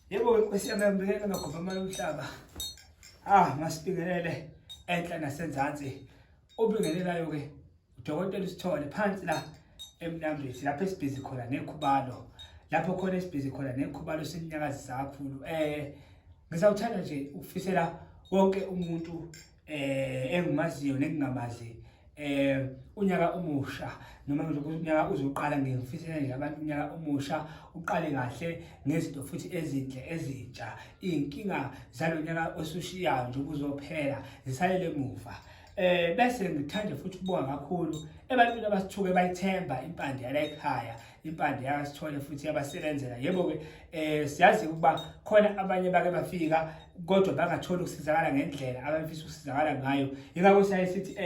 Yebo inkosi yami ngibikele ngagomba amanye umhlaba. Masibingelele enhla nasenzansi. Obingelelayo ke uDokotela uSithole phansi la eMnambithi lapho esibhizi khona nekhubalo. Lapho khona esibhizi khona nekhubalo sinyakazisa kakhulu. Ngizawuthanda nje ukufisela wonke umuntu engimaziyo nengingamazi unyaka omusha noma nje unyaka uzoqala ngifisela nje abantu unyaka omusha uqale kahle ngezinto futhi ezinhle ezintsha. Inkinga zalonyaka osushiyayo nje ukuzophela zisalele emuva. Bese ngithanda futhi ukubonga kakhulu ebantwini abasithuke bayithemba impande yala ekhaya, impande yaSithole futhi yabasebenzela. Yebo ke siyazi ukuba khona abanye bake bafika kodwa bangatholi ukusizakala ngendlela abafisa ukusizakala ngayo. Ingakho siyayithi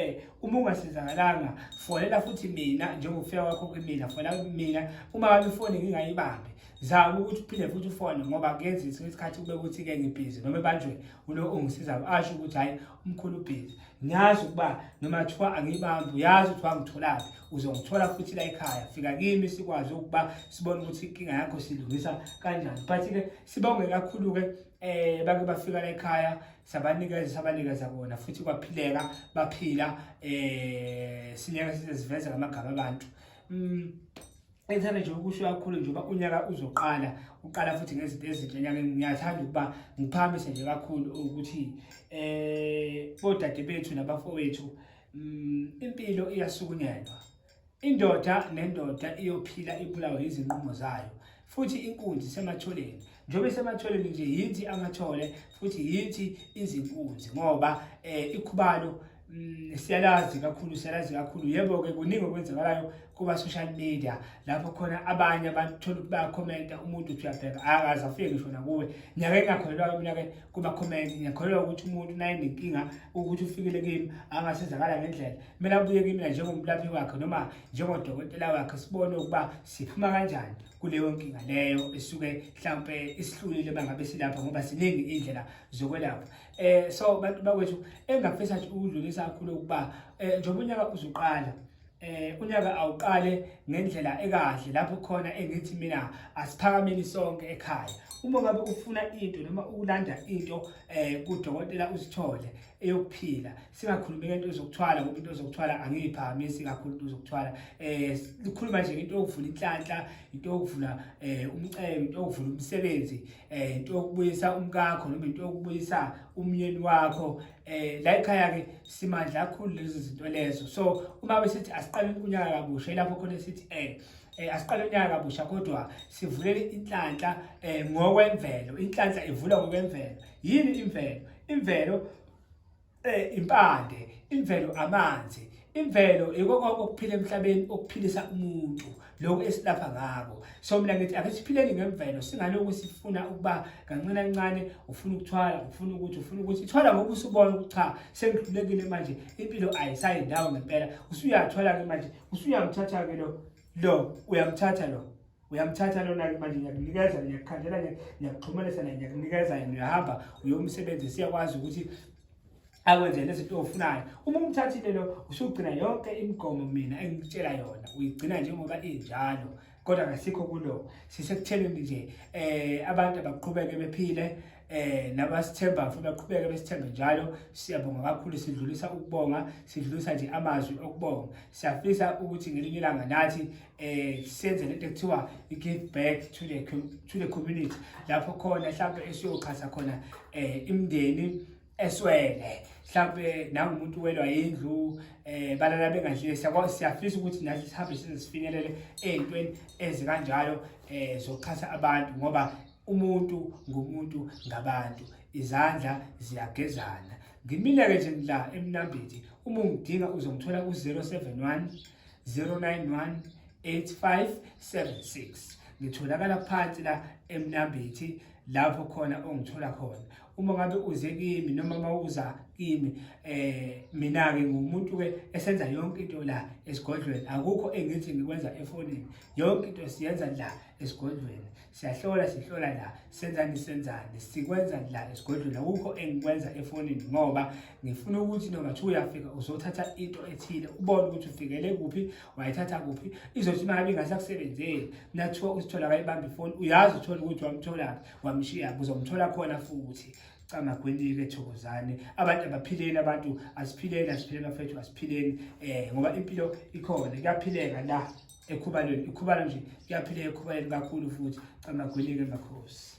uma ungasizakalanga fonela futhi mina njengokufika kwakho kumina, fonela mina. Uma ngabe ifoni ngingayibambi zama ukuthi uphinde futhi ufone ngoba kuyenzeka isikhathi kube ukuthi ke ngibhizi noma banjwe ulo ongisizayo asho ukuthi hayi umkhulu ubhizi. Ngiyazi ukuba noma kuthiwa angibambi uyazi ukuthi wangitholaphi, uzongithola futhi la ekhaya. Fika kimi sikwazi ukuba sibone ukuthi inkinga yakho silungisa kanjani. But ke sibonge kakhulu ke bake bafika la ekhaya sabanikeza bona futhi kwaphileka baphila. Sinyaka siziveza ngamagama abantu. Ngithanda nje ukusho kakhulu nje uba unyaka uzoqala uqala futhi ngezinto ezinhle enyakeni. Ngiyathanda ukuba ngiphamise nje kakhulu ukuthi bodade bethu nabafowethu impilo iyasukunyelwa. Indoda nendoda iyophila ibulawe izinqumo zayo futhi inkunzi sematholeni. Njobe sematholeni nje yithi amathole futhi yithi izinkunzi ngoba ikhubalo siyalazi kakhulu. Yebo ke kuningi okwenzakalayo kuba social media lapho khona abanye abantu thola bayakhomenta umuntu uthi uyabheka akaze afike ngisho nakuwe. Ngiyake ngakholelwa mina ke kuba comment, ngiyakholelwa ukuthi umuntu naye nenkinga ukuthi ufikile kimi angasizakala ngendlela. Mina buye kimi njengomlaphi wakhe noma njengodokotela wakhe sibone ukuba siphuma kanjani kuleyo nkinga leyo esuke mhlawumbe isihlulile bangabe silapha ngoba siningi indlela zokwelapha. So bantu bakwethu engafisa nje ukudlulisa kakhulu ukuba njengoba unyaka uzoqala unyaka awuqale ngendlela ekahle lapho khona engithi mina asiphakameni sonke ekhaya. Uma ngabe ufuna into noma ulanda into kuDokotela uSithole eyokuphila, singakhulumi ngento ezokuthwala ngoba into ezokuthwala angiyiphakamisi kakhulu into ezokuthwala. Likhuluma nje into yokuvula inhlanhla, into yokuvula umcebo, into yokuvula umsebenzi, into yokubuyisa umkakho noma into yokubuyisa umyeni wakho. La ekhaya ke simandla kakhulu lezi zinto lezo. So uma besithi asiqale unyaka kabusha lapho khona sithi asiqale unyaka kabusha kodwa sivulele inhlanhla ngokwemvelo. Inhlanhla ivula ngokwemvelo. Yini imvelo? Imvelo impande, imvelo amanzi, imvelo ikho okuphila emhlabeni okuphilisa umuntu lokho esilapha ngako. So mina ngithi ake siphileni ngemvelo, singalokho sifuna ukuba kancane ufuna ukuthi ithola ngoba usubona ukuthi cha sengidlulekile manje impilo ayisayindawo ngempela. Usuyathola ke manje usuyamthatha ke uyamthatha lona manje ngiyakunikeza, ngiyakukhandela, ngiyakuxhumanisa naye, ngiyakunikeza yena, uyahamba uyomsebenzi siyakwazi ukuthi akwenze lezinto ofunayo. Uma umthathile lo usugcina yonke imigomo mina engikutshela yona uyigcina njengoba injalo kodwa ngasikho kulo. Sisekutheleni nje abantu abaqhubeke bephile nabasithemba futhi baqhubeke besithembe njalo. Siyabonga kakhulu, sidlulisa ukubonga, sidlulisa nje amazwi okubonga. Siyafisa ukuthi ngelinye ilanga nathi senze lento ekuthiwa i-give back to the community lapho khona mhlawumbe esiyoxhasa khona imindeni eswele, mhlawumbe nangumuntu welwa indlu balala bengadlile. Siyafisa ukuthi nathi sihambe sifinyelele ey'ntweni ezikanjalo zokuxhasa abantu ngoba umuntu ngumuntu ngabantu, izandla ziyagezana. Ngimile-ke nje la eMnambithi, uma ungidinga uzongithola ku-071 091 8576. Ngitholakala phansi la eMnambithi lapho khona ongithola khona. uma ngabe uze kimi noma mawuza kimi mina-ke ngumuntu-ke esenza yonke into la esigodlweni. Akukho engithi ngikwenza efonini, yonke into siyenza la esigodlweni. Sihlola la, senzani, sikwenza la esigodlweni. Akukho engikwenza efonini ngoba ngifuna ukuthi noma kuthiwa uyafika uzothatha into ethile, ubone ukuthi ufikele kuphi, wayithatha kuphi, izothi uma ngabe ingasakusebenzeli, nakuthiwa usithola kayibamba ifoni, uyazi uthola ukuthi wamthola wamshiya, uzomthola khona futhi. Camagwini-ke thokozane, abantu abaphileni, abantu asiphileni bafethu, asiphileni ngoba impilo ikhona, kuyaphileka la ekhubalweni, ikhubalo nje kuyaphileka ekhubaleni kakhulu futhi. Camagwini-ke makhosi.